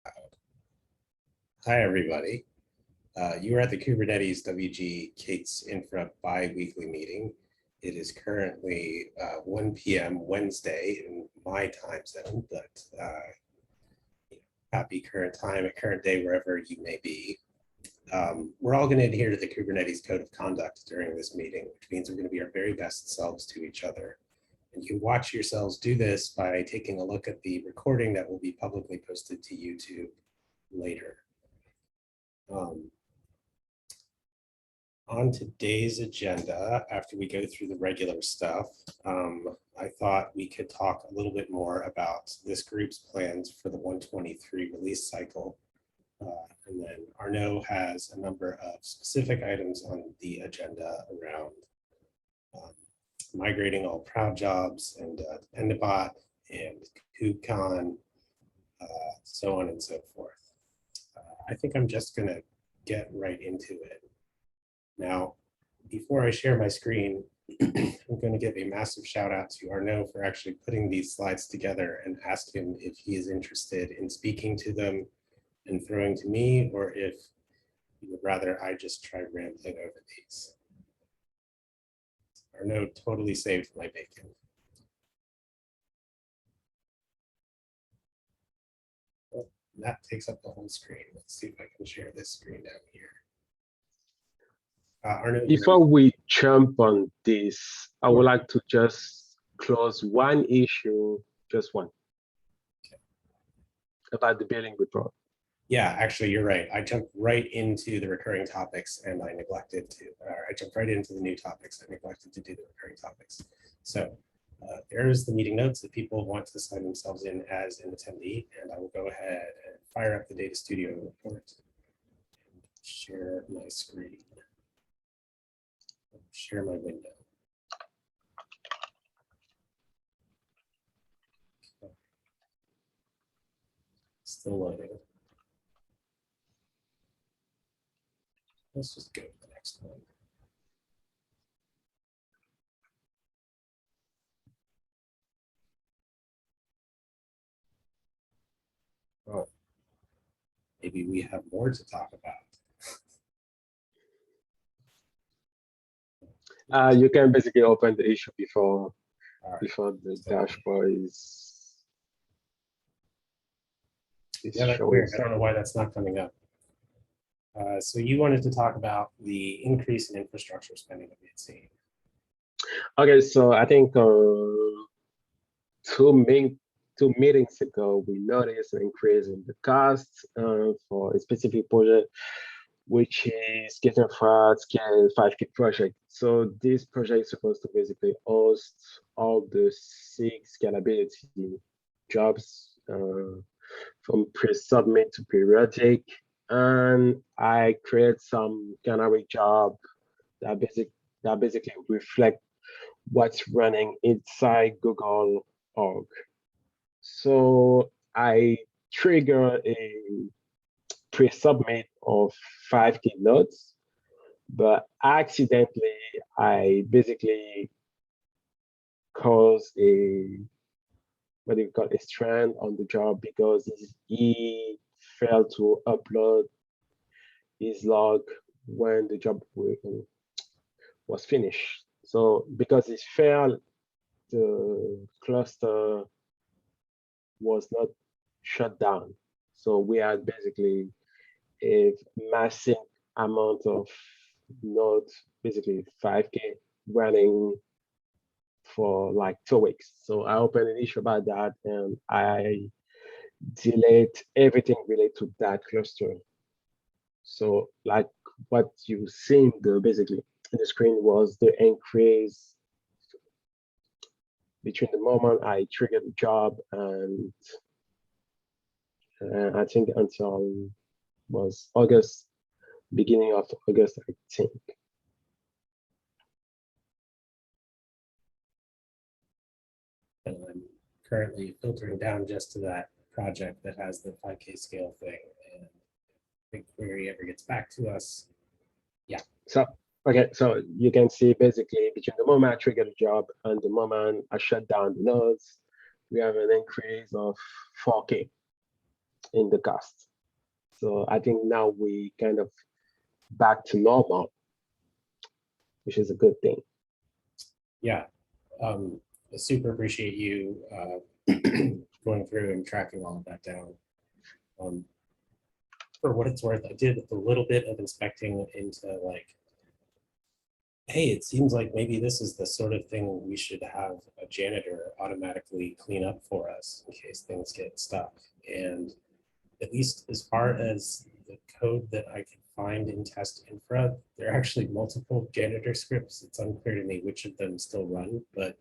Hi, everybody. You are at the Kubernetes WG K8s Infra bi-weekly meeting. It is currently 1 p.m. Wednesday in my time zone, but happy current time at current day wherever you may be. We're all going to adhere to the Kubernetes Code of Conduct during this meeting, which means we're going to be our very best selves to each other. And you can watch yourselves do this by taking a look at the recording that will be publicly posted to YouTube later. On today's agenda, after we go through the regular stuff, I thought we could talk a little bit more about this group's plans for the 123 release cycle. And then Arnaud has a number of specific items on the agenda around migrating all proud jobs and Dependabot and KubeCon, so on and so forth. I think I'm just going to get right into it. Now, before I share my screen, I'm going to give a massive shout out to Arnaud for actually putting these slides together and ask him if he is interested in speaking to them and throwing to me, or if you would rather I just try rambling over these. Arnaud totally saved my bacon. Well, that takes up the whole screen. Let's see if I can share this screen down here. Arnaud, before we jump on this, I would like to just close one issue, just one, about the billing report. Yeah, actually, you're right. I jumped right into the recurring topics and I neglected to, I jumped right into the new topics. I neglected to do the recurring topics. So there's the meeting notes that people want to sign themselves in as an attendee. And I will go ahead and fire up the Data Studio report and share my screen. Share my window. Okay. Still loading. Let's just go to the next one. Oh, maybe we have more to talk about. You can basically open the issue before the dashboard is yeah, that's weird. I don't know why that's not coming up. So you wanted to talk about the increase in infrastructure spending that we had seen. Okay, so I think two meetings ago, we noticed an increase in the cost for a specific project, which is GitInfra Scale 5K project. So this project is supposed to basically host all the 6 scalability jobs from pre-submit to periodic. And I create some canary job that basically reflect what's running inside Google org. So I trigger a pre-submit of 5K nodes, but accidentally I basically caused a strand on the job because he failed to upload his log when the job was finished. So because it failed, the cluster was not shut down. So we had basically a massive amount of nodes, basically 5K running for like 2 weeks. So I opened an issue about that and I delete everything related to that cluster. So like what you see basically in the screen was the increase between the moment I triggered the job and I think until was August, beginning of August, I think. And I'm currently filtering down just to that project that has the 5K scale thing. And if the query ever gets back to us, yeah. So, okay, so you can see basically between the moment I triggered the job and the moment I shut down the nodes, we have an increase of 4K. in the cost. So I think now we kind of back to normal, which is a good thing. Yeah, I super appreciate you going through and tracking all of that down. For what it's worth, I did a little bit of inspecting into like, hey, it seems like maybe this is the sort of thing we should have a janitor automatically clean up for us in case things get stuck. And at least as far as the code that I can find in test infra, there are actually multiple janitor scripts. It's unclear to me which of them still run, but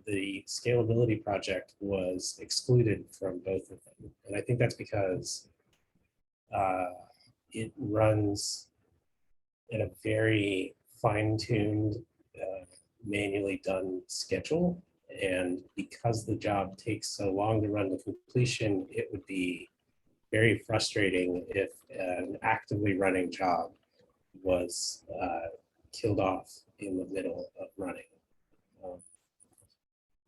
the scalability project was excluded from both of them. And I think that's because it runs in a very fine-tuned, manually done schedule. And because the job takes so long to run to completion, it would be very frustrating if an actively running job was killed off in the middle of running.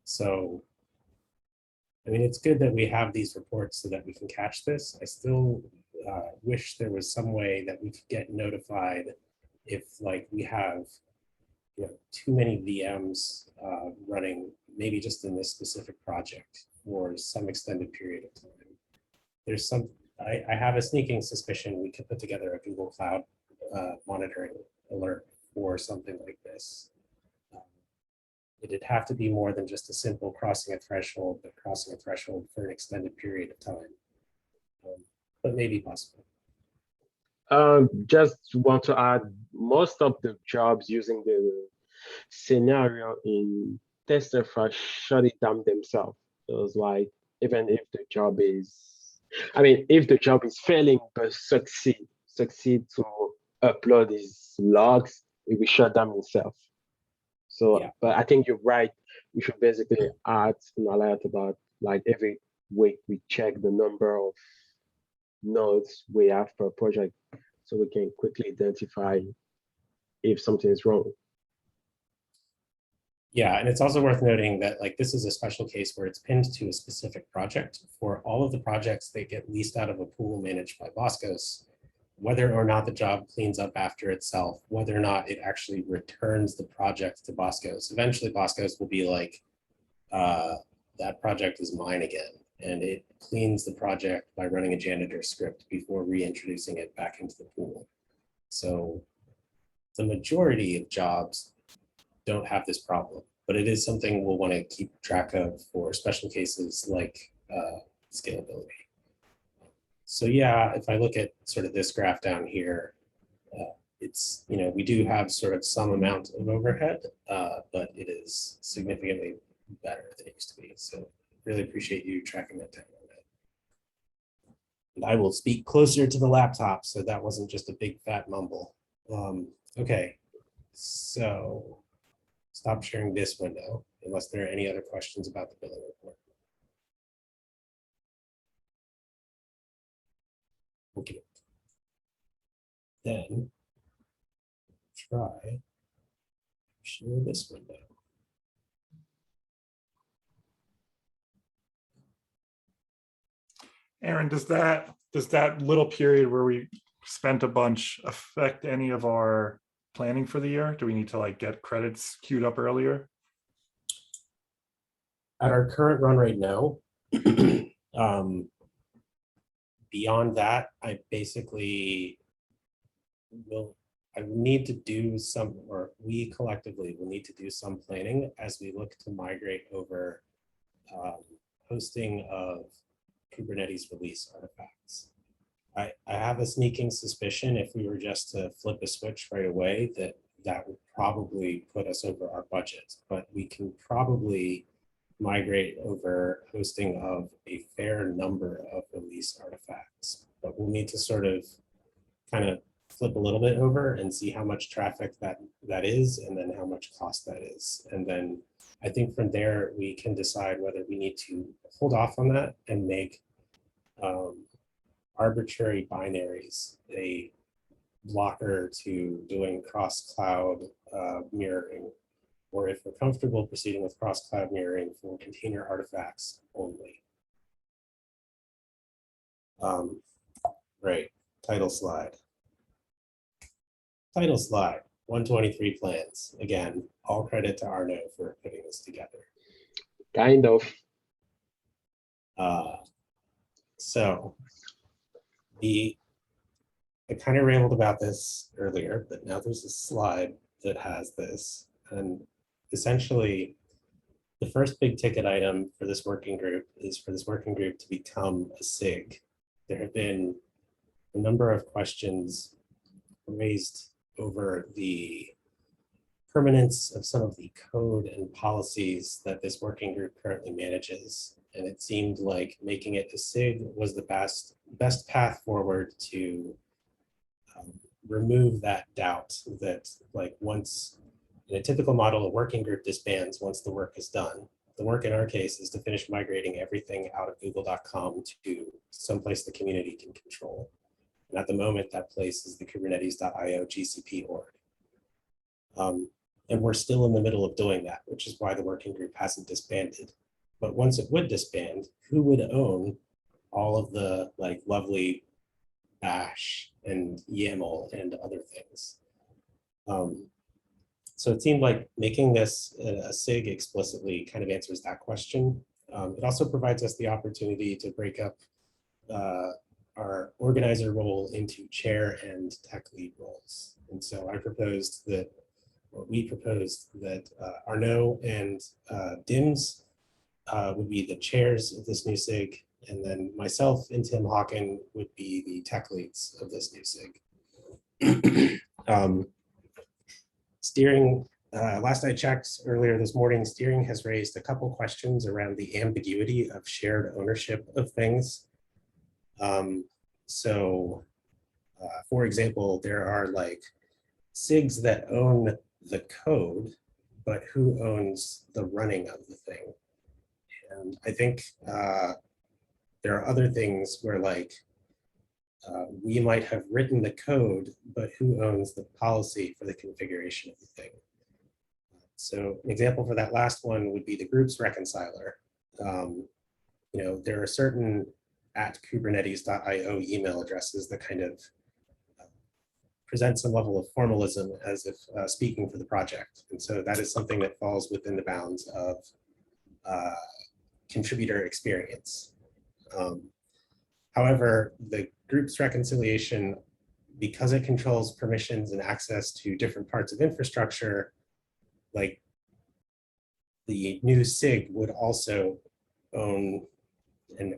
So, I mean, it's good that we have these reports so that we can catch this. I still wish there was some way that we could get notified if like we have too many VMs running, maybe just in this specific project for some extended period of time. There's some, I have a sneaking suspicion we could put together a Google Cloud monitoring alert for something like this. It'd have to be more than just a simple crossing a threshold, but crossing a threshold for an extended period of time. But maybe possible. Just want to add, most of the jobs using the scenario in test infra shut it down themselves. So it's like, even if the job is, I mean, if the job is failing but succeed to upload his logs, it will shut down itself. So, Yeah. but I think you're right. We should basically add an alert about like every week we check the number of nodes we have per project, so we can quickly identify if something is wrong. Yeah, and it's also worth noting that like this is a special case where it's pinned to a specific project. For all of the projects that get leased out of a pool managed by Boscos, whether or not the job cleans up after itself, whether or not it actually returns the project to Boscos, eventually Boscos will be like, that project is mine again. And it cleans the project by running a janitor script before reintroducing it back into the pool. So the majority of jobs don't have this problem, but it is something we'll want to keep track of for special cases like scalability. So yeah, if I look at sort of this graph down here, it's, we do have sort of some amount of overhead, but it is significantly better than it used to be. So really appreciate you tracking that down on that. And I will speak closer to the laptop so that wasn't just a big fat mumble. Okay, so stop sharing this window unless there are any other questions about the billing report. Okay. Then try share this window. Aaron, does that little period where we spent a bunch affect any of our planning for the year? Do we need to like get credits queued up earlier? At our current run rate, no. Beyond that, I basically I need to do some, or we collectively will need to do some planning as we look to migrate over hosting of Kubernetes release artifacts. I have a sneaking suspicion if we were just to flip a switch right away that would probably put us over our budget, but we can probably migrate over hosting of a fair number of release artifacts, but we'll need to sort of kind of flip a little bit over and see how much traffic that is, and then how much cost that is. And then I think from there, we can decide whether we need to hold off on that and make arbitrary binaries a blocker to doing cross-cloud mirroring, or if we're comfortable proceeding with cross-cloud mirroring for container artifacts only. Right, title slide. Title slide, 123 plans. Again, all credit to Arno for putting this together. Kind of. So I kind of rambled about this earlier, but now there's a slide that has this. And essentially, the first big ticket item for this working group is for this working group to become a SIG. There have been a number of questions raised over the permanence of some of the code and policies that this working group currently manages. And it seemed like making it a SIG was the best path forward to remove that doubt that, like, once in a typical model, a working group disbands once the work is done. The work in our case is to finish migrating everything out of google.com to someplace the community can control. And at the moment, that place is the Kubernetes.io GCP org. And we're still in the middle of doing that, which is why the working group hasn't disbanded. But once it would disband, who would own all of the like lovely bash and YAML and other things? So it seemed like making this a SIG explicitly kind of answers that question. It also provides us the opportunity to break up our organizer role into chair and tech lead roles. And so I proposed that, or we proposed that Arnaud and Dims would be the chairs of this new SIG, and then myself and Tim Hawken would be the tech leads of this new SIG. Steering, last I checked earlier this morning, steering has raised a couple questions around the ambiguity of shared ownership of things. For example, there are like SIGs that own the code, but who owns the running of the thing? And I think there are other things where like we might have written the code, but who owns the policy for the configuration of the thing? So an example for that last one would be the groups reconciler. There are certain @kubernetes.io email addresses that kind of present some level of formalism as if speaking for the project. And so that is something that falls within the bounds of contributor experience. However, the groups reconciliation, because it controls permissions and access to different parts of infrastructure, like the new SIG would also own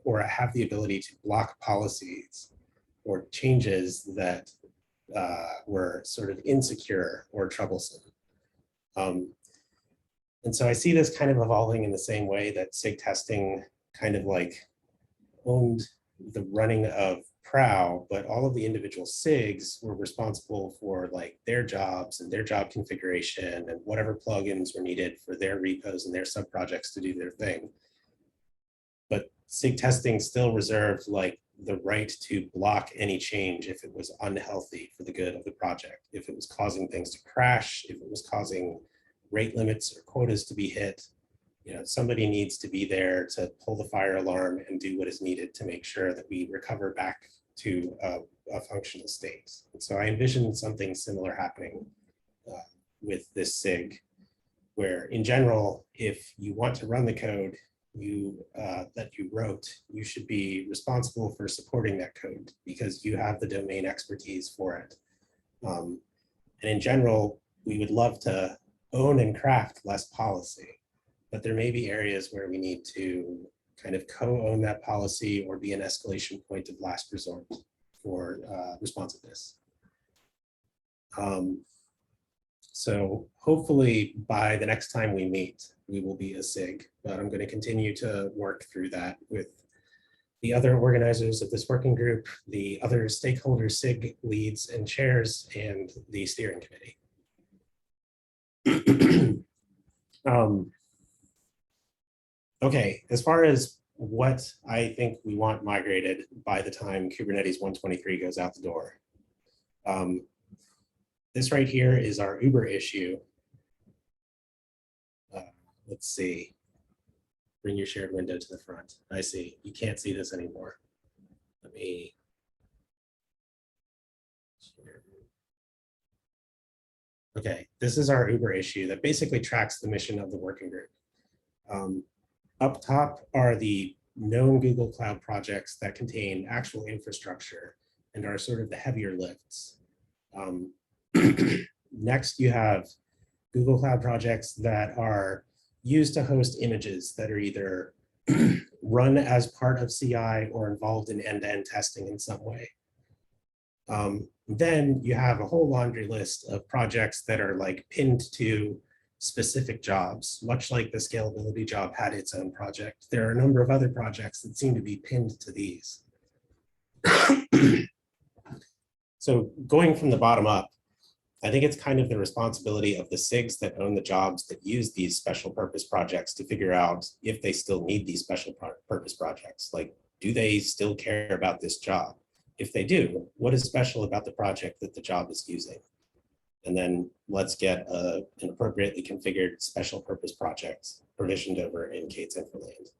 or have the ability to block policies or changes that were sort of insecure or troublesome. And so I see this kind of evolving in the same way that SIG testing kind of like owned the running of Prow, but all of the individual SIGs were responsible for like their jobs and their job configuration and whatever plugins were needed for their repos and their subprojects to do their thing. But SIG testing still reserved like the right to block any change if it was unhealthy for the good of the project, if it was causing things to crash, if it was causing rate limits or quotas to be hit. Somebody needs to be there to pull the fire alarm and do what is needed to make sure that we recover back to a functional state. And so I envision something similar happening with this SIG, where in general, if you want to run the code that you wrote, you should be responsible for supporting that code because you have the domain expertise for it. And in general, we would love to own and craft less policy, but there may be areas where we need to kind of co-own that policy or be an escalation point of last resort for responsiveness. So hopefully by the next time we meet, we will be a SIG, but I'm going to continue to work through that with the other organizers of this working group, the other stakeholder SIG leads and chairs, and the steering committee. Okay, as far as what I think we want migrated by the time Kubernetes 123 goes out the door. This right here is our Uber issue. Let's see. Bring your shared window to the front. I see. You can't see this anymore. Let me. Okay, this is our Uber issue that basically tracks the mission of the working group. Up top are the known Google Cloud projects that contain actual infrastructure and are sort of the heavier lifts. Next, you have Google Cloud projects that are used to host images that are either run as part of CI or involved in end-to-end testing in some way. Then you have a whole laundry list of projects that are like pinned to specific jobs, much like the scalability job had its own project. There are a number of other projects that seem to be pinned to these. So going from the bottom up, I think it's kind of the responsibility of the SIGs that own the jobs that use these special purpose projects to figure out if they still need these special purpose projects. Like, do they still care about this job? If they do, what is special about the project that the job is using? And then let's get an appropriately configured special purpose project provisioned over in K8s Infra land.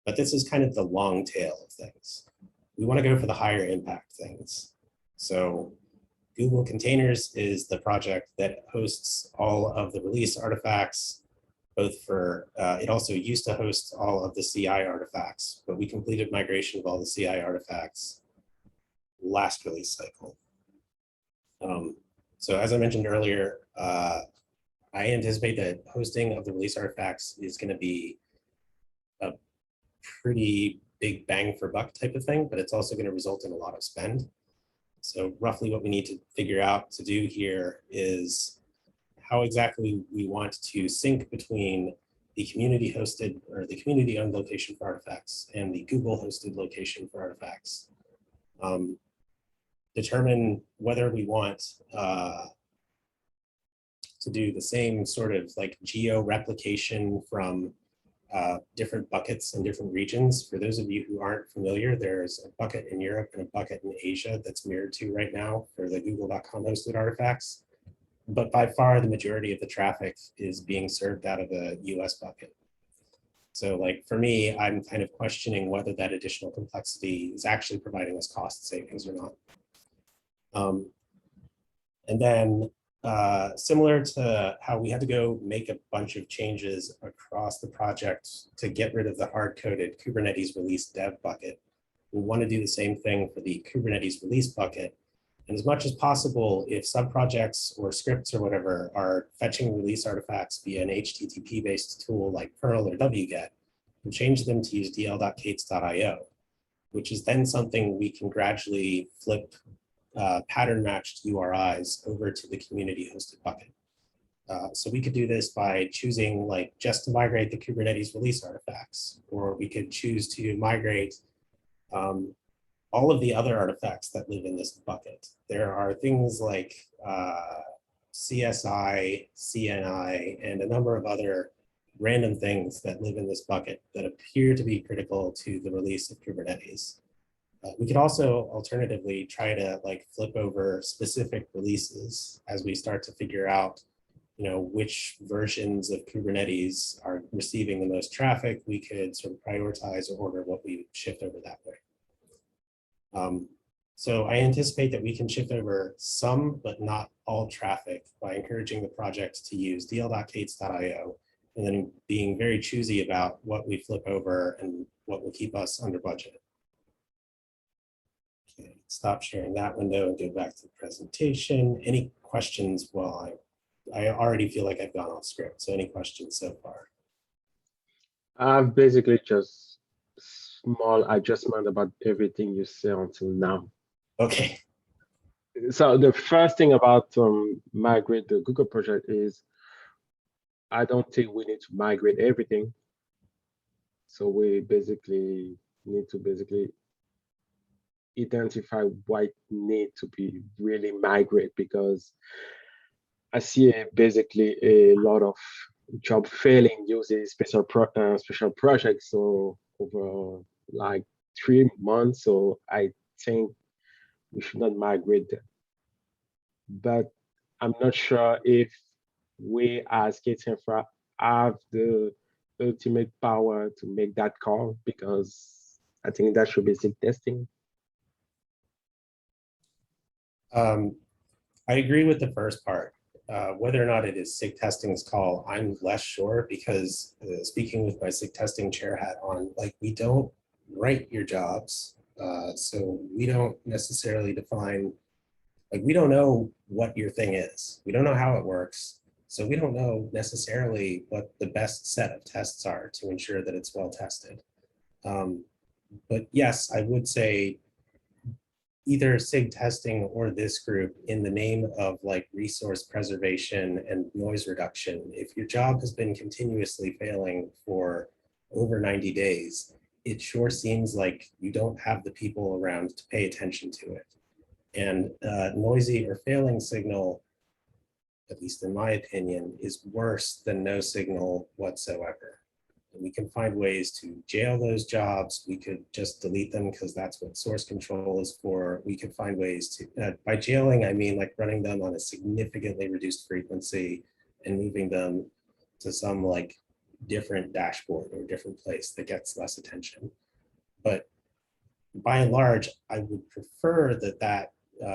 But this is kind of the long tail of things. We want to go for the higher impact things. So Google Containers is the project that hosts all of the release artifacts, both for, it also used to host all of the CI artifacts, but we completed migration of all the CI artifacts last release cycle. So as I mentioned earlier, I anticipate that hosting of the release artifacts is going to be a pretty big bang for buck type of thing, but it's also going to result in a lot of spend. So roughly what we need to figure out to do here is how exactly we want to sync between the community hosted or the community owned location for artifacts and the Google hosted location for artifacts. Determine whether we want to do the same sort of like geo replication from different buckets in different regions. For those of you who aren't familiar, there's a bucket in Europe and a bucket in Asia that's mirrored to right now for the google.com hosted artifacts. But by far the majority of the traffic is being served out of the US bucket. So like for me, I'm kind of questioning whether that additional complexity is actually providing us cost savings or not. And then similar to how we had to go make a bunch of changes across the project to get rid of the hard-coded Kubernetes release dev bucket, we want to do the same thing for the Kubernetes release bucket. And as much as possible, if subprojects or scripts or whatever are fetching release artifacts via an HTTP-based tool like Perl or wget, we'll change them to use dl.k8s.io, which is then something we can gradually flip pattern matched URIs over to the community hosted bucket. So we could do this by choosing like just to migrate the Kubernetes release artifacts, or we could choose to migrate all of the other artifacts that live in this bucket. There are things like CSI, CNI, and a number of other random things that live in this bucket that appear to be critical to the release of Kubernetes. We could also alternatively try to like flip over specific releases as we start to figure out, you know, which versions of Kubernetes are receiving the most traffic. We could sort of prioritize or order what we shift over that way. So I anticipate that we can shift over some, but not all traffic by encouraging the project to use dl.k8s.io and then being very choosy about what we flip over and what will keep us under budget. Okay, stop sharing that window and go back to the presentation. Any questions? Well, I already feel like I've gone off script. So any questions so far? I've basically just small adjustment about everything you say until now. Okay. So the first thing about migrate the Google project is I don't think we need to migrate everything. So we basically need to identify what need to be really migrate, because I see basically a lot of job failing using special projects so over like 3 months. So I think we should not migrate them. But I'm not sure if we as K8s Infra have the ultimate power to make that call, because I think that should be SIG testing. I agree with the first part. Whether or not it is SIG testing's call, I'm less sure because speaking with my SIG testing chair hat on, like we don't write your jobs. So we don't necessarily define, like we don't know what your thing is. We don't know how it works. So we don't know necessarily what the best set of tests are to ensure that it's well tested. But yes, I would say either SIG testing or this group in the name of like resource preservation and noise reduction. If your job has been continuously failing for over 90 days, it sure seems like you don't have the people around to pay attention to it. And noisy or failing signal, at least in my opinion, is worse than no signal whatsoever. And we can find ways to jail those jobs. We could just delete them because that's what source control is for. We could find ways to, by jailing, I mean like running them on a significantly reduced frequency and moving them to some like different dashboard or different place that gets less attention. But by and large, I would prefer that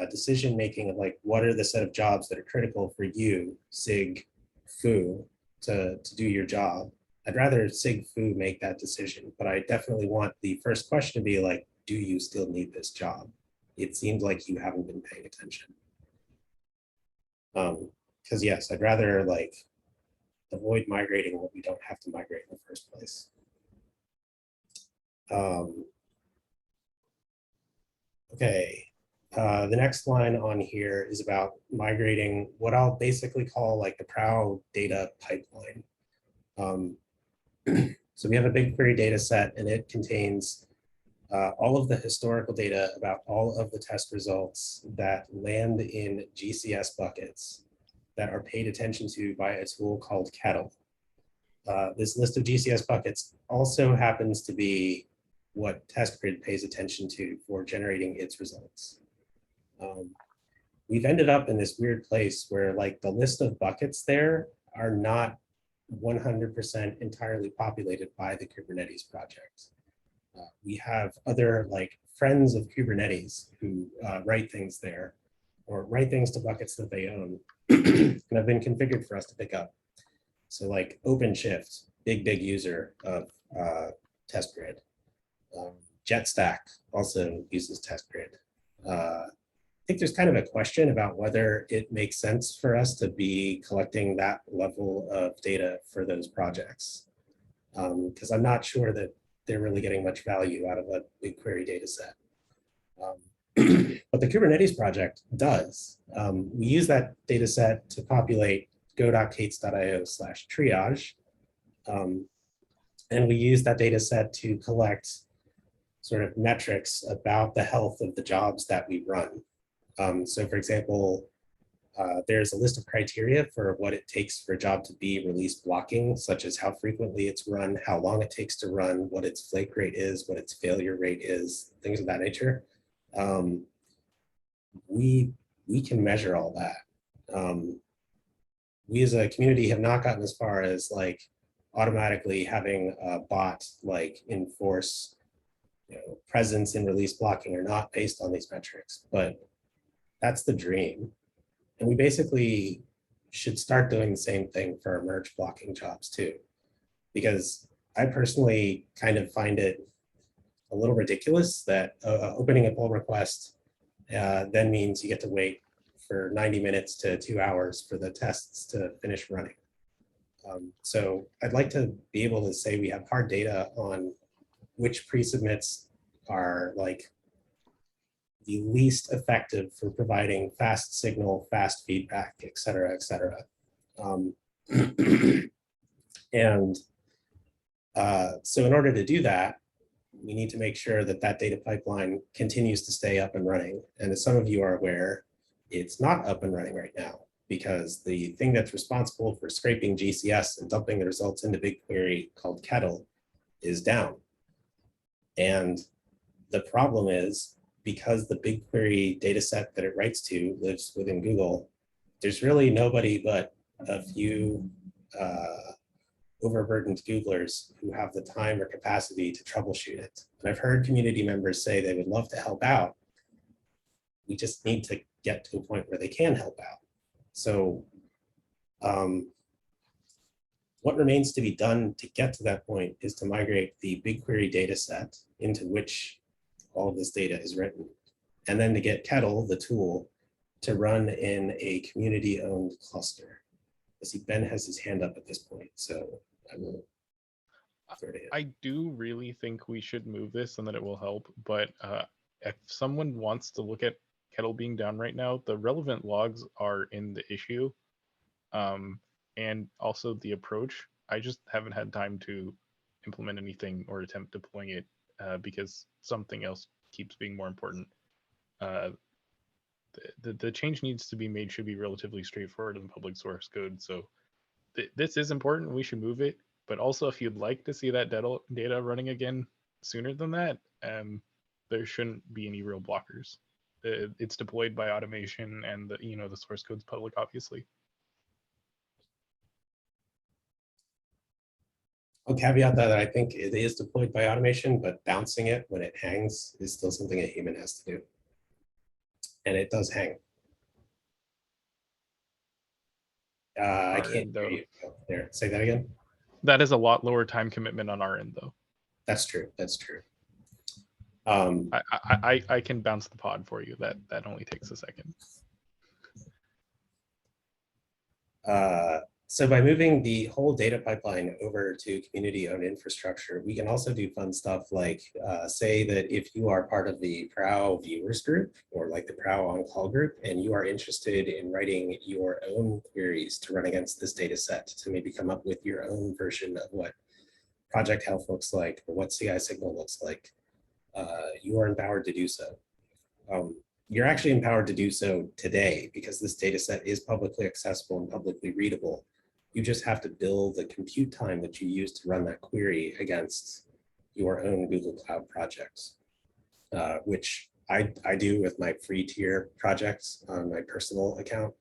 decision making of like, what are the set of jobs that are critical for you, SIG, foo, to do your job. I'd rather SIG foo make that decision, but I definitely want the first question to be like, do you still need this job? It seems like you haven't been paying attention. Because yes, I'd rather like avoid migrating what we don't have to migrate in the first place. Okay, the next line on here is about migrating what I'll basically call like the Prow data pipeline. So we have a BigQuery data set and it contains all of the historical data about all of the test results that land in GCS buckets that are paid attention to by a tool called Kettle. This list of GCS buckets also happens to be what TestGrid pays attention to for generating its results. We've ended up in this weird place where like the list of buckets there are not 100% entirely populated by the Kubernetes project. We have other like friends of Kubernetes who write things there or write things to buckets that they own and have been configured for us to pick up. So like OpenShift, big user of TestGrid. JetStack also uses TestGrid. I think there's kind of a question about whether it makes sense for us to be collecting that level of data for those projects. Because I'm not sure that they're really getting much value out of a BigQuery data set. But the Kubernetes project does. We use that data set to populate go.k8s.io/triage. And we use that data set to collect sort of metrics about the health of the jobs that we run. So for example, there's a list of criteria for what it takes for a job to be release blocking, such as how frequently it's run, how long it takes to run, what its flake rate is, what its failure rate is, things of that nature. We can measure all that. We as a community have not gotten as far as like automatically having a bot like enforce presence in release blocking or not based on these metrics, but that's the dream. And we basically should start doing the same thing for our merge blocking jobs too, because I personally kind of find it a little ridiculous that opening a pull request then means you get to wait for 90 minutes to 2 hours for the tests to finish running. So I'd like to be able to say we have hard data on which pre-submits are like the least effective for providing fast signal, fast feedback, et cetera, et cetera. And so in order to do that, we need to make sure that that data pipeline continues to stay up and running. And as some of you are aware, it's not up and running right now because the thing that's responsible for scraping GCS and dumping the results into BigQuery called Kettle is down. And the problem is because the BigQuery data set that it writes to lives within Google, there's really nobody but a few overburdened Googlers who have the time or capacity to troubleshoot it. And I've heard community members say they would love to help out. We just need to get to a point where they can help out. So what remains to be done to get to that point is to migrate the BigQuery data set into which all of this data is written, and then to get Kettle, the tool, to run in a community-owned cluster. I see Ben has his hand up at this point, so I will throw it in. I do really think we should move this and that it will help, but if someone wants to look at Kettle being down right now, the relevant logs are in the issue, and also the approach. I just haven't had time to implement anything or attempt deploying it because something else keeps being more important. The change needs to be made should be relatively straightforward in the public source code. So this is important. We should move it. But also, if you'd like to see that data running again sooner than that, there shouldn't be any real blockers. It's deployed by automation, and the source code's public, obviously. I'll caveat that I think it is deployed by automation, but bouncing it when it hangs is still something a human has to do. And it does hang. I can't hear you. Oh, there, say that again. That is a lot lower time commitment on our end, though. That's true. That's true. I can bounce the pod for you. That only takes a second. So by moving the whole data pipeline over to community-owned infrastructure, we can also do fun stuff like say that if you are part of the PROW viewers group or like the PROW on-call group, and you are interested in writing your own queries to run against this data set to maybe come up with your own version of what project health looks like or what CI signal looks like, you are empowered to do so. You're actually empowered to do so today because this data set is publicly accessible and publicly readable. You just have to build the compute time that you use to run that query against your own Google Cloud projects, which I do with my free tier projects on my personal account.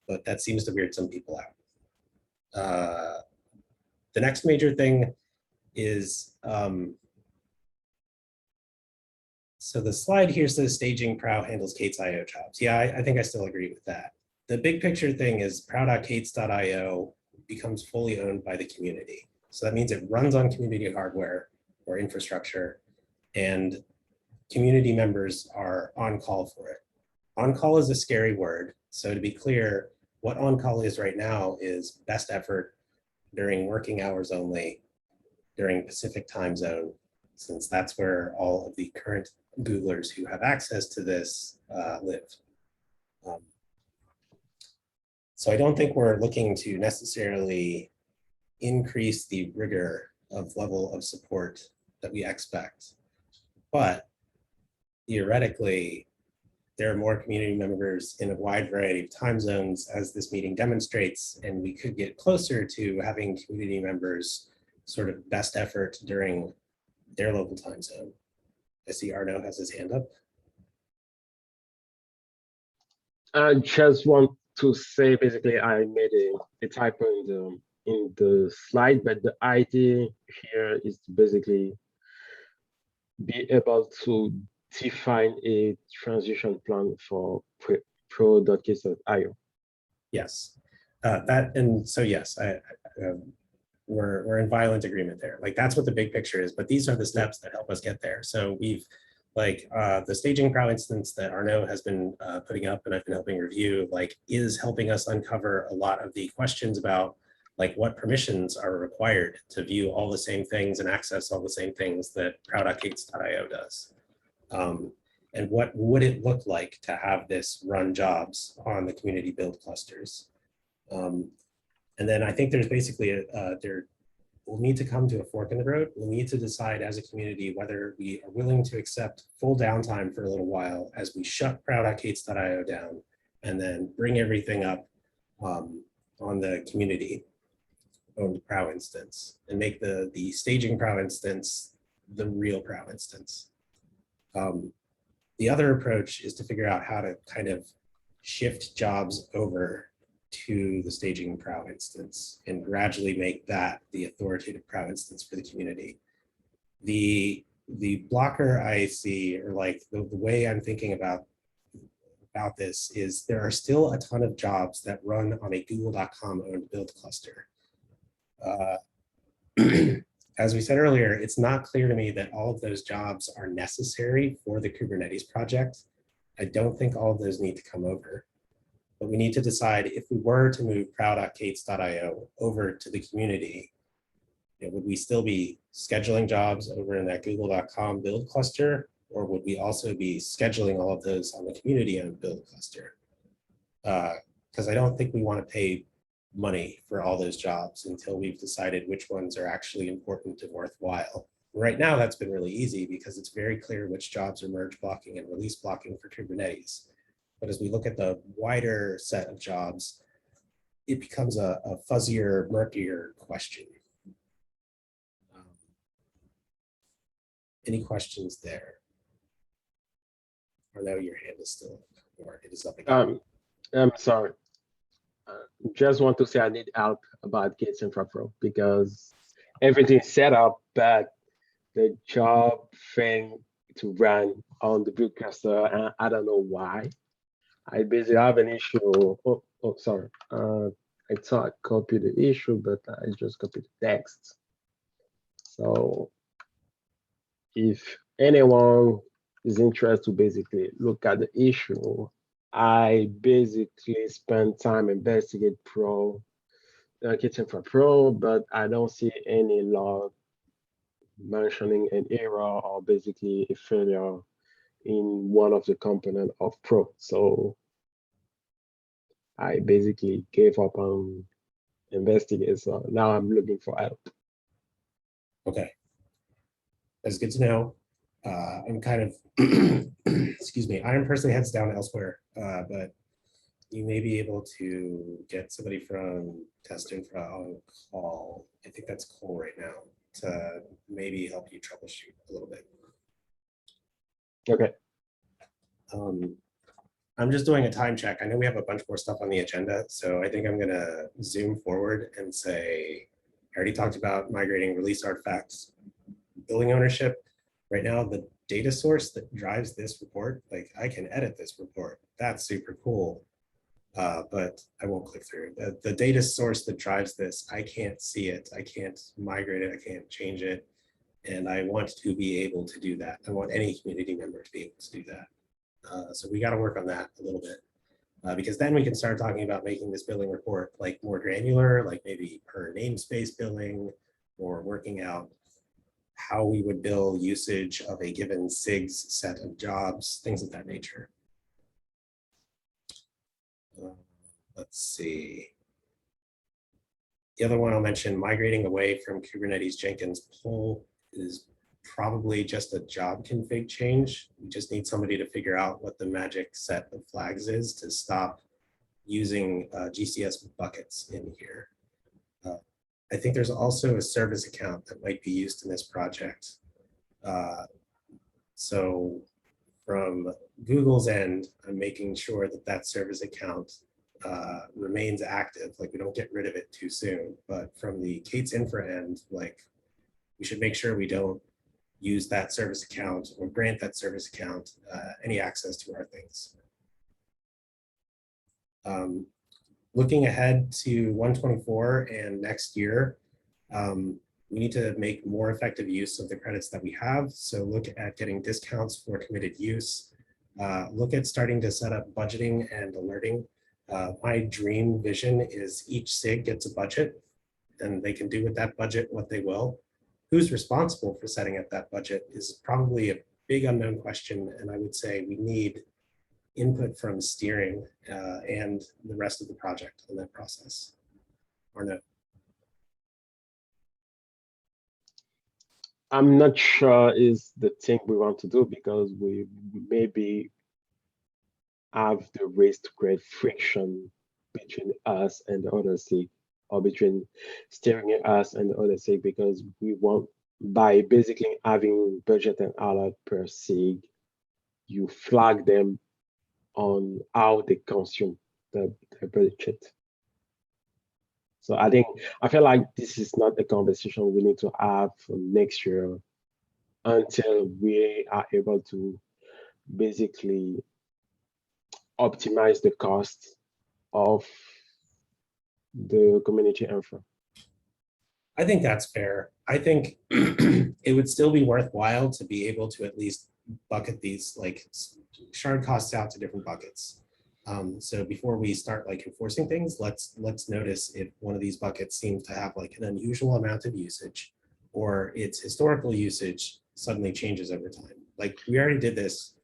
But that seems to weird some people out. The next major thing is, so the slide here says staging PROW handles K8s IO jobs. Yeah, I think I still agree with that. The big picture thing is prow.k8s.io becomes fully owned by the community. So that means it runs on community hardware or infrastructure, and community members are on call for it. On call is a scary word. So to be clear, what on call is right now is best effort during working hours only, during Pacific time zone, since that's where all of the current Googlers who have access to this live. So I don't think we're looking to necessarily increase the rigor of level of support that we expect. But theoretically, there are more community members in a wide variety of time zones, as this meeting demonstrates, and we could get closer to having community members sort of best effort during their local time zone. I see Arno has his hand up. I just want to say, basically, I made a typo in the slide, but the idea here is to basically be able to define a transition plan for pro.k8s.io. Yes, yes, we're in violent agreement there. Like that's what the big picture is, but these are the steps that help us get there. So we've the staging PROW instance that Arno has been putting up and I've been helping review, is helping us uncover a lot of the questions about what permissions are required to view all the same things and access all the same things that prow.k8s.io does. And what would it look like to have this run jobs on the community build clusters? And then I think there's basically we'll need to come to a fork in the road. We'll need to decide as a community whether we are willing to accept full downtime for a little while as we shut prow.k8s.io down and then bring everything up on the community owned PROW instance and make the staging PROW instance the real PROW instance. The other approach is to figure out how to kind of shift jobs over to the staging PROW instance and gradually make that the authoritative PROW instance for the community. The the blocker I see, or like the way I'm thinking about this is there are still a ton of jobs that run on a google.com owned build cluster. As we said earlier, it's not clear to me that all of those jobs are necessary for the Kubernetes project. I don't think all of those need to come over, but we need to decide if we were to move prow.k8s.io over to the community, would we still be scheduling jobs over in that google.com build cluster, or would we also be scheduling all of those on the community-owned build cluster? Because I don't think we want to pay money for all those jobs until we've decided which ones are actually important and worthwhile. Right now, that's been really easy because it's very clear which jobs are merge blocking and release blocking for Kubernetes. But as we look at the wider set of jobs, it becomes a fuzzier, murkier question. Any questions there? Or no, your hand is still, or it is up again. I'm sorry. Just want to say I need help about K8s Infra Pro because everything's set up, but the job thing to run on the build cluster, and I don't know why. I basically have an issue. Oh, sorry. I thought I copied the issue, but I just copied the text. So if anyone is interested to basically look at the issue, I basically spend time investigate K8s Infra Pro, but I don't see any log mentioning an error or basically a failure in one of the components of Pro. So I basically gave up on investigating. So now I'm looking for help. Okay. That's good to know. I'm kind of, excuse me, I am personally heads down elsewhere, but you may be able to get somebody from Test Infra on call. I think that's Cole right now to maybe help you troubleshoot a little bit. Okay. I'm just doing a time check. I know we have a bunch more stuff on the agenda, so I think I'm gonna zoom forward and say, I already talked about migrating release artifacts, building ownership. Right now, the data source that drives this report, like I can edit this report. That's super cool, but I won't click through. The data source that drives this, I can't see it. I can't migrate it. I can't change it. And I want to be able to do that. I want any community member to be able to do that. So we got to work on that a little bit, because then we can start talking about making this billing report like more granular, like maybe per namespace billing, or working out how we would bill usage of a given SIGs set of jobs, things of that nature. Let's see. The other one I'll mention, migrating away from Kubernetes Jenkins pull is probably just a job config change. We just need somebody to figure out what the magic set of flags is to stop using GCS buckets in here. I think there's also a service account that might be used in this project. So from Google's end, I'm making sure that that service account remains active, like we don't get rid of it too soon. But from the K8s Infra end, like we should make sure we don't use that service account or grant that service account any access to our things. Looking ahead to 124 and next year, we need to make more effective use of the credits that we have. So look at getting discounts for committed use. Look at starting to set up budgeting and alerting. My dream vision is each SIG gets a budget and they can do with that budget what they will. Who's responsible for setting up that budget is probably a big unknown question. And I would say we need input from steering and the rest of the project in that process, or no? I'm not sure is the thing we want to do because we maybe have the risk to create friction between us and the other SIG, or between steering us and the other SIG, because we want, by basically having budget and alert per SIG, you flag them on how they consume the budget. So I feel like this is not a conversation we need to have for next year. until we are able to basically optimize the cost of the community infra. I think that's fair. I think it would still be worthwhile to be able to at least bucket these like shard costs out to different buckets. So before we start like enforcing things, let's notice if one of these buckets seems to have like an unusual amount of usage, or its historical usage suddenly changes over time. Like we already did this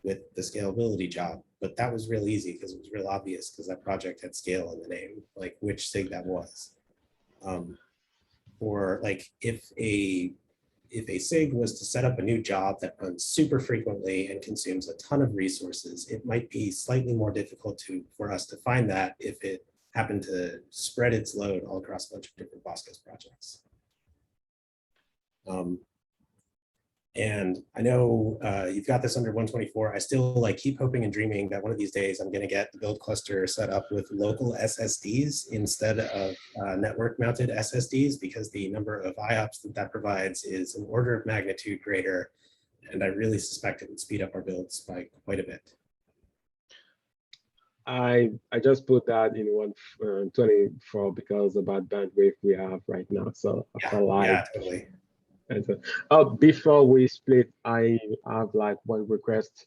with the scalability job, but that was real easy because it was real obvious because that project had scale in the name, like which SIG that was. Or like if a SIG was to set up a new job that runs super frequently and consumes a ton of resources, it might be slightly more difficult for us to find that if it happened to spread its load all across a bunch of different Boscos projects. And I know you've got this under 124. I still like keep hoping and dreaming that one of these days I'm going to get the build cluster set up with local SSDs instead of network mounted SSDs, because the number of IOPS that provides is an order of magnitude greater. And I really suspect it would speed up our builds by quite a bit. I just put that in 124 because about bandwidth we have right now. So I felt like yeah, totally. And before we split, I have like one request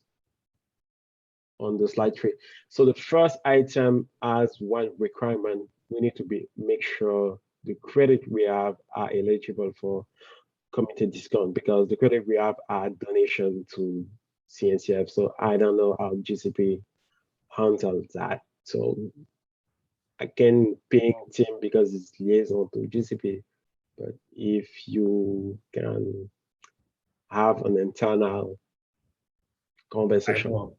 on the slide 3. So the first item as one requirement, we need to make sure the credit we have are eligible for community discount, because the credit we have are donation to CNCF. So I don't know how GCP handles that. So I can ping Tim because it's liaison to GCP. But if you can have an internal conversation.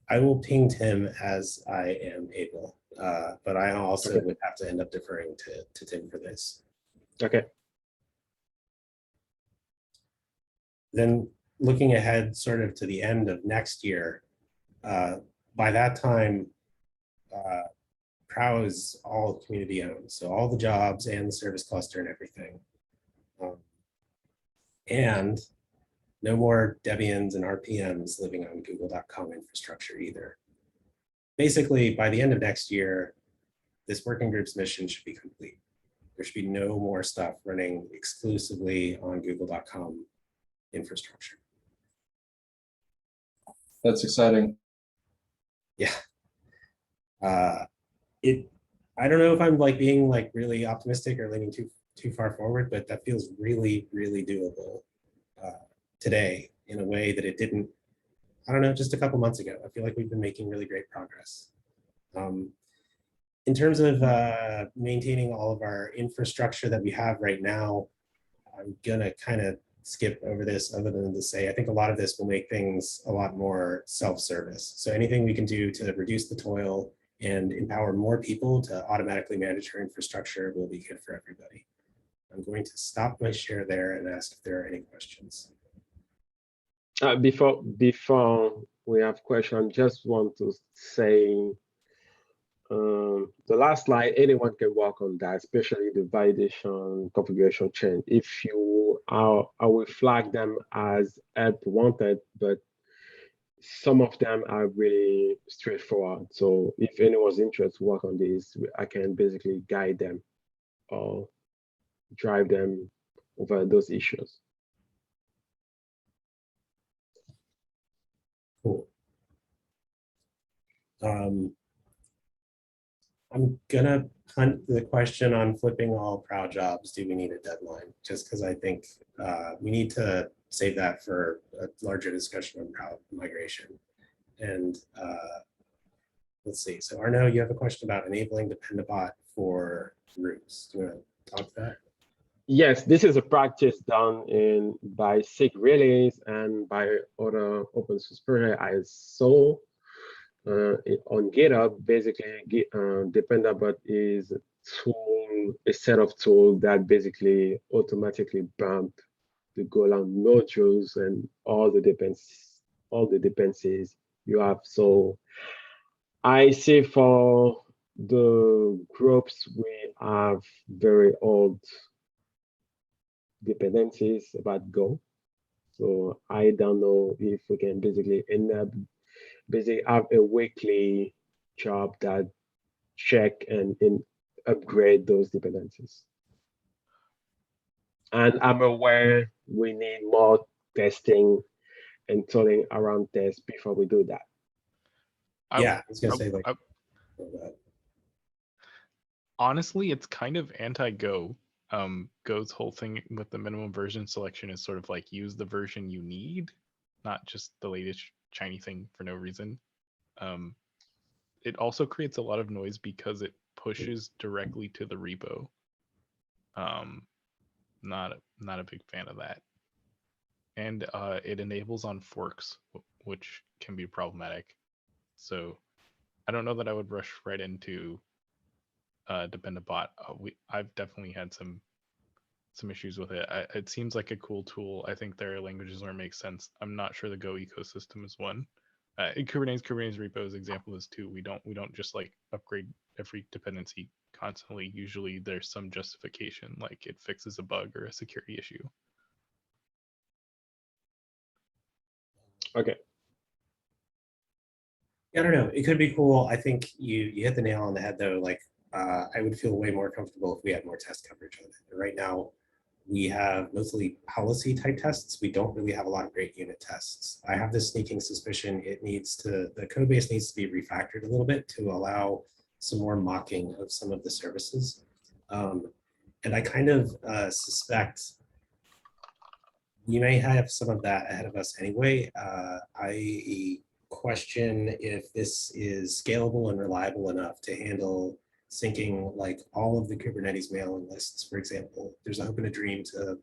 I will ping Tim as I am able, but I also would have to end up deferring to Tim for this. Okay. Then looking ahead sort of to the end of next year, by that time, Prow is all community owned. So all the jobs and the service cluster and everything. And no more Debians and RPMs living on google.com infrastructure either. Basically, by the end of next year, this working group's mission should be complete. There should be no more stuff running exclusively on google.com infrastructure. That's exciting. Yeah. I don't know if I'm like being like really optimistic or leaning too far forward, but that feels really, really doable today in a way that it didn't, I don't know, just a couple months ago. I feel like we've been making really great progress. In terms of maintaining all of our infrastructure that we have right now, I'm gonna kind of skip over this other than to say, I think a lot of this will make things a lot more self-service. So anything we can do to reduce the toil and empower more people to automatically manage our infrastructure will be good for everybody. I'm going to stop my share there and ask if there are any questions. Before we have questions, just want to say the last slide, anyone can work on that, especially the validation configuration change. If you are, I will flag them as help wanted, but some of them are really straightforward. So if anyone's interested to work on this, I can basically guide them or drive them over those issues. Cool. I'm gonna punt the question on flipping all Prow jobs. Do we need a deadline? Just because I think we need to save that for a larger discussion on Prow migration. And let's see. So Arnaud, you have a question about enabling Dependabot for groups. Do you want to talk to that? Yes, this is a practice done by SIG relays and by other open source projects I saw on GitHub. Basically, Dependabot is a set of tools that basically automatically bump the Golang modules and all the dependencies you have. So I say for the groups we have very old dependencies about Go. So I don't know if we can basically have a weekly job that check and upgrade those dependencies. And I'm aware we need more testing and tooling around tests before we do that. Yeah, I was gonna say like. Honestly, it's kind of anti-Go. Go's whole thing with the minimum version selection is sort of like use the version you need, not just the latest shiny thing for no reason. It also creates a lot of noise because it pushes directly to the repo. Not a big fan of that. And it enables on forks, which can be problematic. So I don't know that I would rush right into Dependabot. I've definitely had some issues with it. It seems like a cool tool. I think there are languages where it makes sense. I'm not sure the Go ecosystem is one. Kubernetes repos example is two. We don't just like upgrade every dependency constantly. Usually there's some justification, like it fixes a bug or a security issue. Okay. I don't know. It could be cool. I think you hit the nail on the head though. Like I would feel way more comfortable if we had more test coverage on it. Right now, we have mostly policy type tests. We don't really have a lot of great unit tests. I have this sneaking suspicion the code base needs to be refactored a little bit to allow some more mocking of some of the services. And I kind of suspect we may have some of that ahead of us anyway. I question if this is scalable and reliable enough to handle syncing like all of the Kubernetes mailing lists, for example. There's a hope and a dream to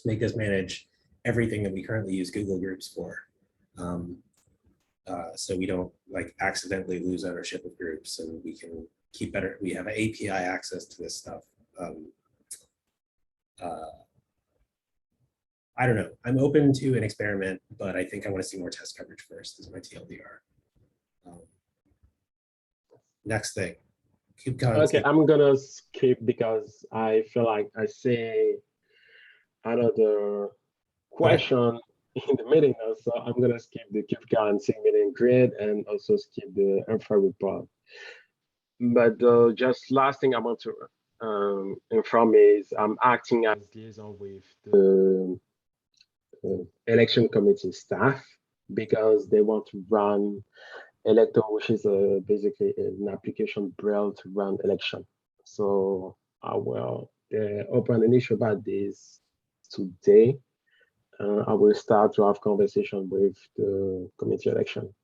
make us manage everything that we currently use Google Groups for. So we don't like accidentally lose ownership of groups, and we can keep better. We have API access to this stuff. I don't know. I'm open to an experiment, but I think I want to see more test coverage first, is my TLDR. Next thing. Okay, I'm gonna skip because I feel like I see another question in the meeting now, so I'm gonna skip the KubeCon meeting grid and also skip the infra report. But just last thing I want to inform is I'm acting as liaison with the election committee staff because they want to run Elector, which is basically an application built to run election. So I will open an issue about this today. I will start to have conversation with the committee election.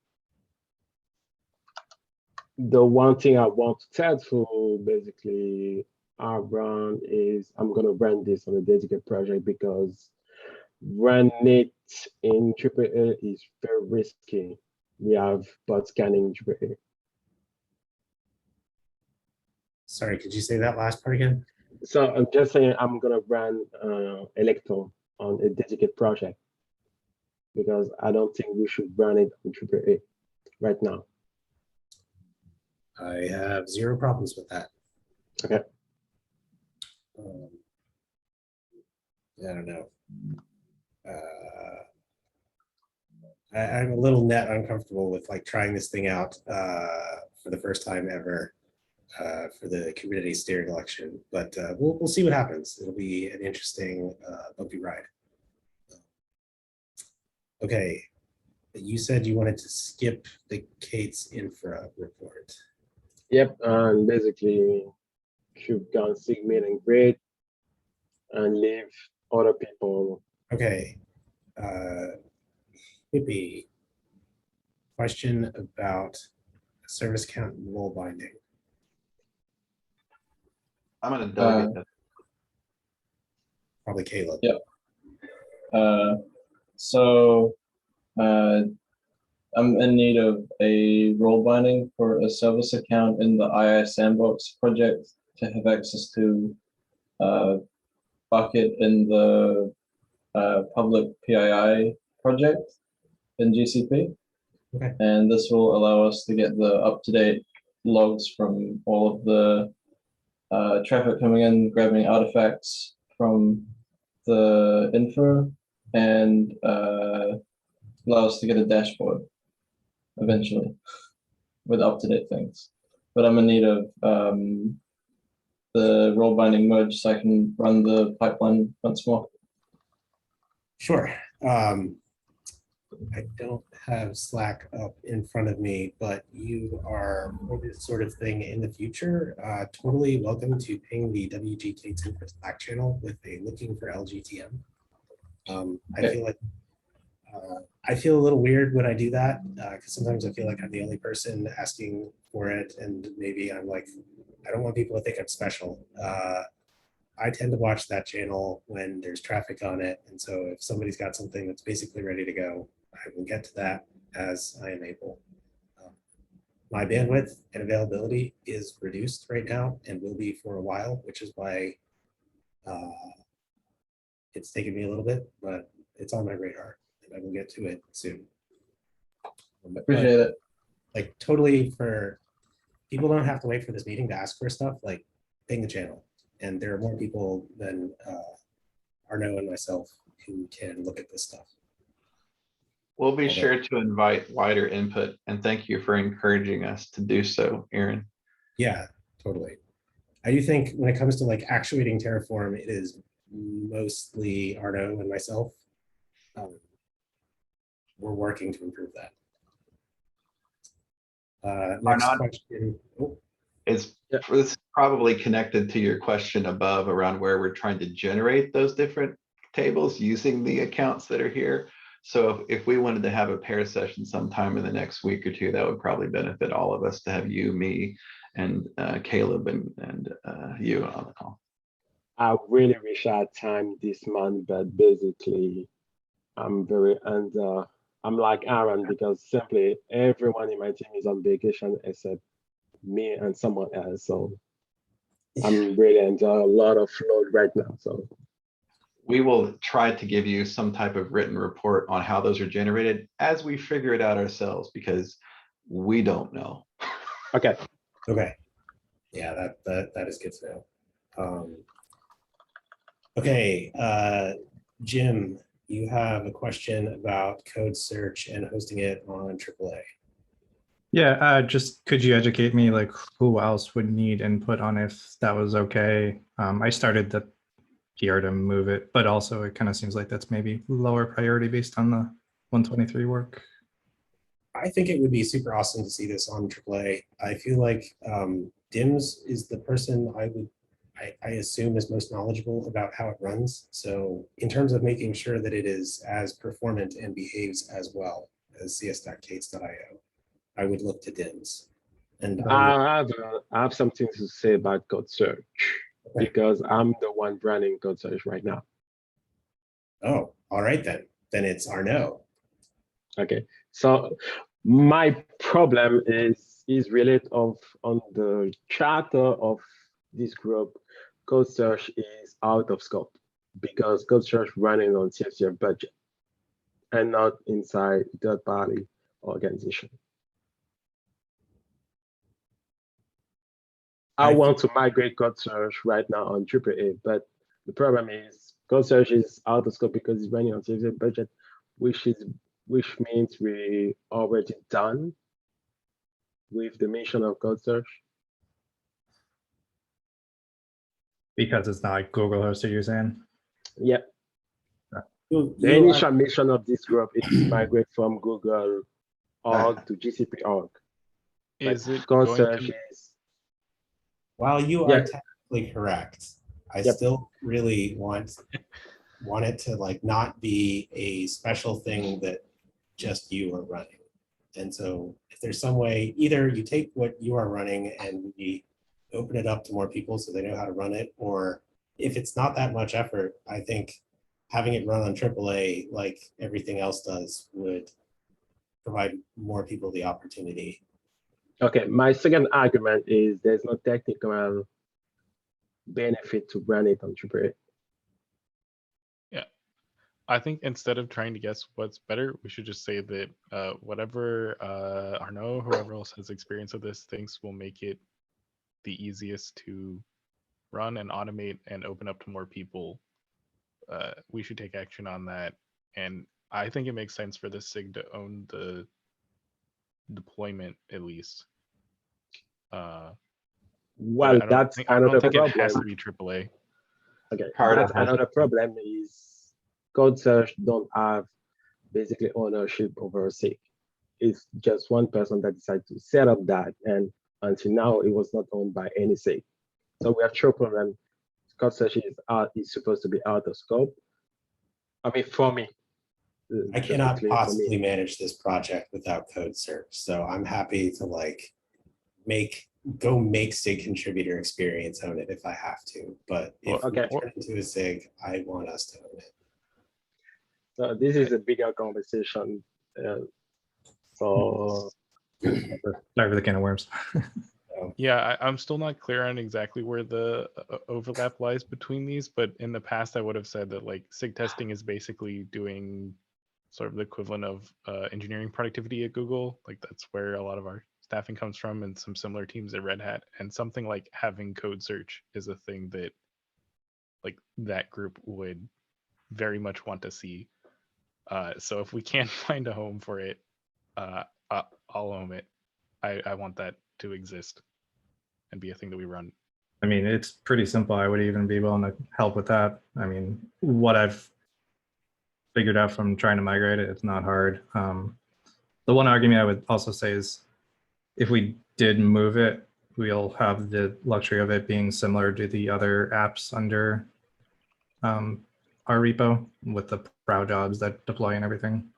The one thing I want to tell to basically Aaron is I'm going to run this on a dedicated project because run it in AAA is very risky. We have bot scanning AAA. Sorry, could you say that last part again? So I'm just saying I'm gonna run Elector on a dedicated project because I don't think we should run it on AAA right now. I have zero problems with that. Okay. I don't know. I'm a little net uncomfortable with like trying this thing out for the first time ever for the Kubernetes steering election, but we'll see what happens. It'll be an interesting bumpy ride. Okay, you said you wanted to skip the K8s Infra report. Yep, and basically KubeCon segment and grid and leave other people. Okay. Hippie, question about service count and role binding. I'm gonna delegate that. Probably Caleb. Yep. So I'm in need of a role binding for a service account in the II Sandbox project to have access to bucket in the public PII project in GCP. Okay. And this will allow us to get the up-to-date logs from all of the traffic coming in, grabbing artifacts from the infra and allow us to get a dashboard eventually with up-to-date things. But I'm in need of the role binding merge so I can run the pipeline once more. Sure. I don't have Slack up in front of me, but you are for this sort of thing in the future. Totally welcome to ping the WG K8s Infra Slack channel with a looking for LGTM. I feel like I feel a little weird when I do that because sometimes I feel like I'm the only person asking for it, and maybe I'm like, I don't want people to think I'm special. I tend to watch that channel when there's traffic on it, and so if somebody's got something that's basically ready to go, I will get to that as I am able. My bandwidth and availability is reduced right now and will be for a while, which is why it's taken me a little bit, but it's on my radar and I will get to it soon. Appreciate it. Like totally, for people don't have to wait for this meeting to ask for stuff, like ping the channel. And there are more people than Arnaud and myself who can look at this stuff. We'll be Okay. sure to invite wider input, and thank you for encouraging us to do so, Aaron. Yeah, totally. I do think when it comes to like actuating Terraform, it is mostly Arnaud and myself. We're working to improve that. Next Arnaud, question. Oh, It's probably connected to your question above around where we're trying to generate those different tables using the accounts that are here. So if we wanted to have a pair session sometime in the next week or two, that would probably benefit all of us to have you, me, and Caleb and you on the call. I really wish I had time this month, but basically I'm very under. I'm like Aaron because simply everyone in my team is on vacation except me and someone else. So I'm really under a lot of load right now. So We will try to give you some type of written report on how those are generated as we figure it out ourselves, because we don't know. okay. okay. Yeah, that is good to know. Okay, Jim, you have a question about code search and hosting it on AAA. Yeah, just could you educate me, like who else would need input on if that was okay? I started the PR to move it, but also it kind of seems like that's maybe lower priority based on the 123 work. I think it would be super awesome to see this on AAA. I feel like Dims is the person I assume is most knowledgeable about how it runs. So in terms of making sure that it is as performant and behaves as well as cs.k8s.io, I would look to Dims. And I have something to say about code search because I'm the one running code search right now. Oh, all right then. Then it's Arnaud. Okay, so my problem is related on the charter of this group. Code search is out of scope because code search running on CFCF budget and not inside third-party organization. I want to migrate code search right now on AAA, but the problem is code search is out of scope because it's running on CFCF budget, which means we already done with the mission of code search. Because it's not like Google hosted, you're saying? Yep. The initial mission of this group is to migrate from Google org to GCP org. Is it code going search to, is While you are technically correct, I Yep. still really want it to like not be a special thing that just you are running. And so if there's some way, either you take what you are running and we open it up to more people so they know how to run it, or if it's not that much effort, I think having it run on AAA like everything else does would provide more people the opportunity. okay. My second argument is there's no technical benefit to run it on AAA. I think instead of trying to guess what's better, we should just say that whatever Arnaud, whoever else has experience with this, thinks will make it the easiest to run and automate and open up to more people. We should take action on that And I think it makes sense for the SIG to own the deployment at least. But Well, that's I don't another think it has to problem. be AAA. Okay, Part that's of- another problem is code search don't have basically ownership over SIG. It's just one person that decided to set up that, and until now it was not owned by any SIG. So we have two problems. Code search is supposed to be out of scope. I mean, for me, I just to be cannot clear, for me. possibly manage this project without code search, so I'm happy to like make SIG contributor experience own it if I have to. But if Okay. we turn into a SIG, I want us to own it. So this is a bigger conversation. So Sorry for the can of worms. Yeah, I'm still not clear on exactly where the overlap lies between these, but in the past I would have said that like SIG testing is basically doing sort of the equivalent of engineering productivity at Google. Like that's where a lot of our staffing comes from, and some similar teams at Red Hat. And something like having code search is a thing that like that group would very much want to see. So if we can't find a home for it, I'll own it. I want that to exist and be a thing that we run. I mean, it's pretty simple. I would even be willing to help with that. I mean, what I've figured out from trying to migrate it, it's not hard. The one argument I would also say is if we did move it, we'll have the luxury of it being similar to the other apps under our repo with the prow jobs that deploy and everything.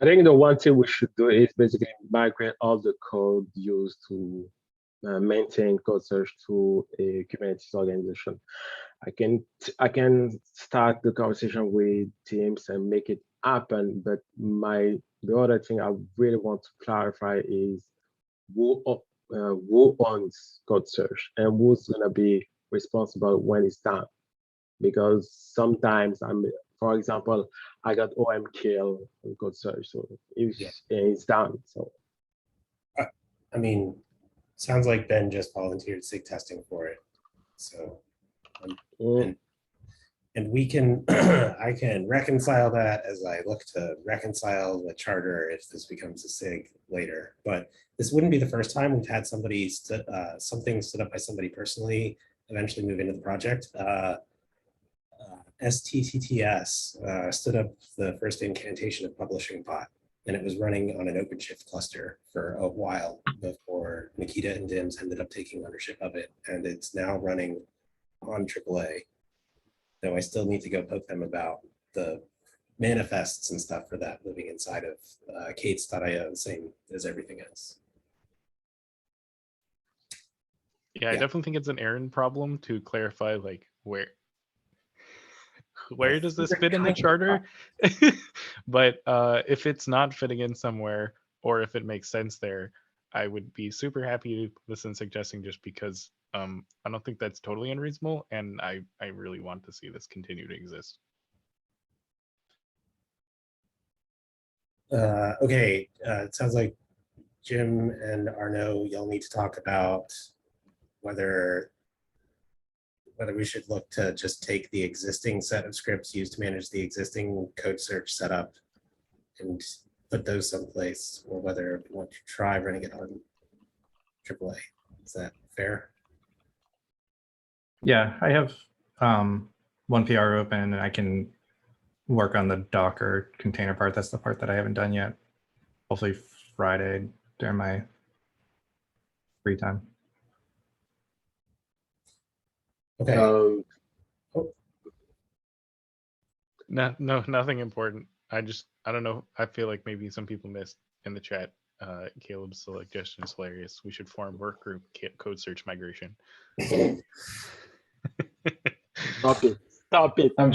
I think the one thing we should do is basically migrate all the code used to maintain code search to a Kubernetes organization. I can start the conversation with teams and make it happen, but the other thing I really want to clarify is who owns code search and who's gonna be responsible when it's done. Because sometimes for example, I got OM kill on code search, so it's done. So I mean, sounds like Ben just volunteered SIG testing for it. So, and we can, I can reconcile that as I look to reconcile the charter if this becomes a SIG later. But this wouldn't be the first time we've had something stood up by somebody personally eventually move into the project. STTTS stood up the first incantation of publishing bot, and it was running on an OpenShift cluster for a while before Nikita and Dims ended up taking ownership of it, and it's now running on AAA. Though I still need to go poke them about the manifests and stuff for that living inside of K8s.io, the same as everything else. Yeah, I definitely think it's an Aaron problem to clarify like where does this fit in the charter? But if it's not fitting in somewhere, or if it makes sense there, I would be super happy to listen suggesting, just because I don't think that's totally unreasonable, and I really want to see this continue to exist. Okay, it sounds like Jim and Arnaud, y'all need to talk about whether we should look to just take the existing set of scripts used to manage the existing code search setup and put those someplace, or whether we want to try running it on AAA. Is that fair? Yeah, I have one PR open and I can work on the Docker container part. That's the part that I haven't done yet. Hopefully Friday during my free time. Okay. No, nothing important. I don't know. I feel like maybe some people missed in the chat. Caleb's suggestion is hilarious. We should form work group code search migration. Stop it. I'm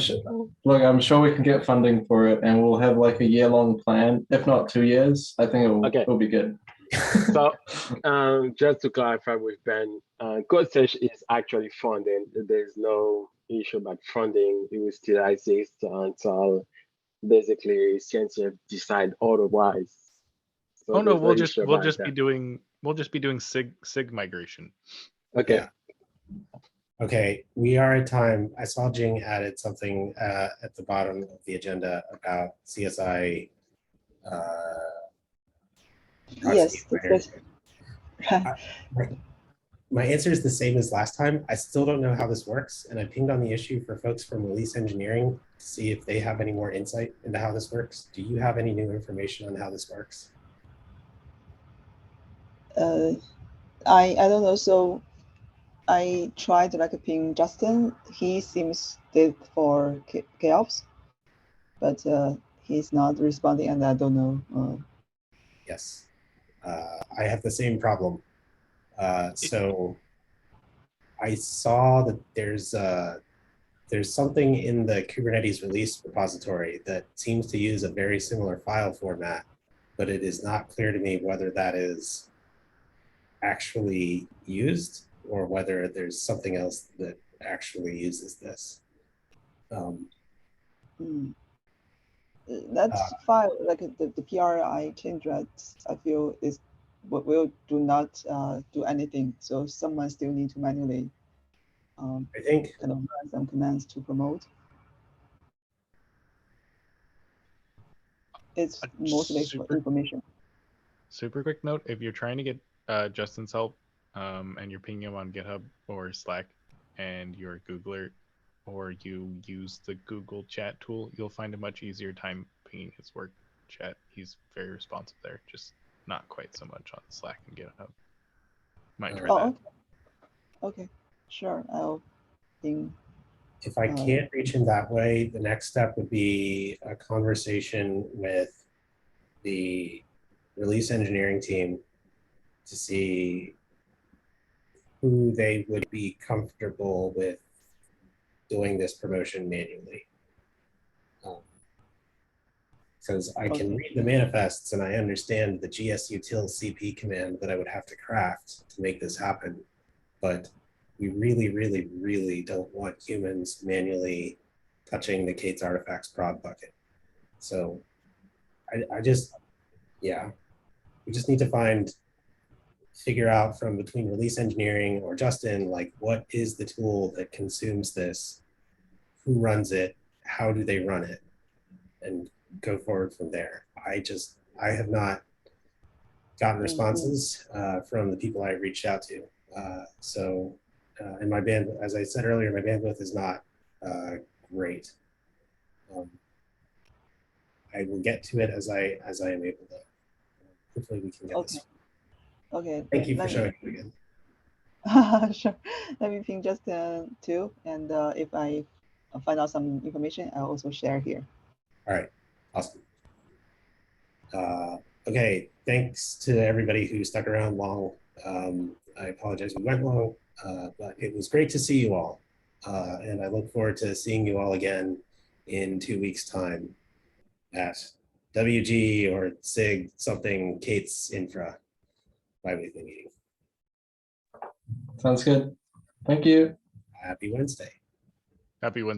sure we can get funding for it, and we'll have like a year-long plan, if not 2 years. I think it'll be good. So just to clarify with Ben, code search is actually funded. There's no issue about funding. It will still exist until basically CNCF decide otherwise. So oh no, we'll just be doing SIG migration. Okay. Okay, we are at time. I saw Jing added something at the bottom of the agenda about CSI. Yes, proxy right. My answer is the same as last time. I still don't know how this works, and I pinged on the issue for folks from release engineering to see if they have any more insight into how this works. Do you have any new information on how this works? I don't know. So I tried like ping Justin. He seems dead for K8s, but he's not responding, and I don't know. Yes, I have the same problem. So I saw that there's something in the Kubernetes release repository that seems to use a very similar file format, but it is not clear to me whether that is actually used or whether there's something else that actually uses this. That's file, like the PR I changed, right? I feel is what will do not do anything. So someone still need to manually I think kind of run some commands to promote. It's mostly for information. Super quick note: if you're trying to get Justin's help, and you're pinging him on GitHub or Slack, and you're a Googler, or you use the Google Chat tool, you'll find a much easier time pinging his work chat. He's very responsive there, just not quite so much on Slack and GitHub. Might try that. Oh, okay, sure. I'll ping. if I can't reach him that way, the next step would be a conversation with the release engineering team to see who they would be comfortable with doing this promotion manually. Because I can read the manifests and I understand the gsutil cp command that I would have to craft to make this happen. But we really, really, really don't want humans manually touching the K8s artifacts prod bucket. So I just, yeah, we just need to figure out from between release engineering or Justin, like what is the tool that consumes this, who runs it, how do they run it, and go forward from there. I have not gotten responses from the people I reached out to. And my bandwidth, as I said earlier, my bandwidth is not great. I will get to it as I am able to. Hopefully we can get this. Okay. Thank you for showing up again. Sure. Let me ping Justin too, and if I find out some information, I'll also share here. All right, awesome. Okay, thanks to everybody who stuck around long. I apologize we went long, but it was great to see you all. And I look forward to seeing you all again in 2 weeks' time at WG or SIG something K8s Infra bi-weekly meeting. Sounds good. Thank you. Happy Wednesday. Happy Wednesday.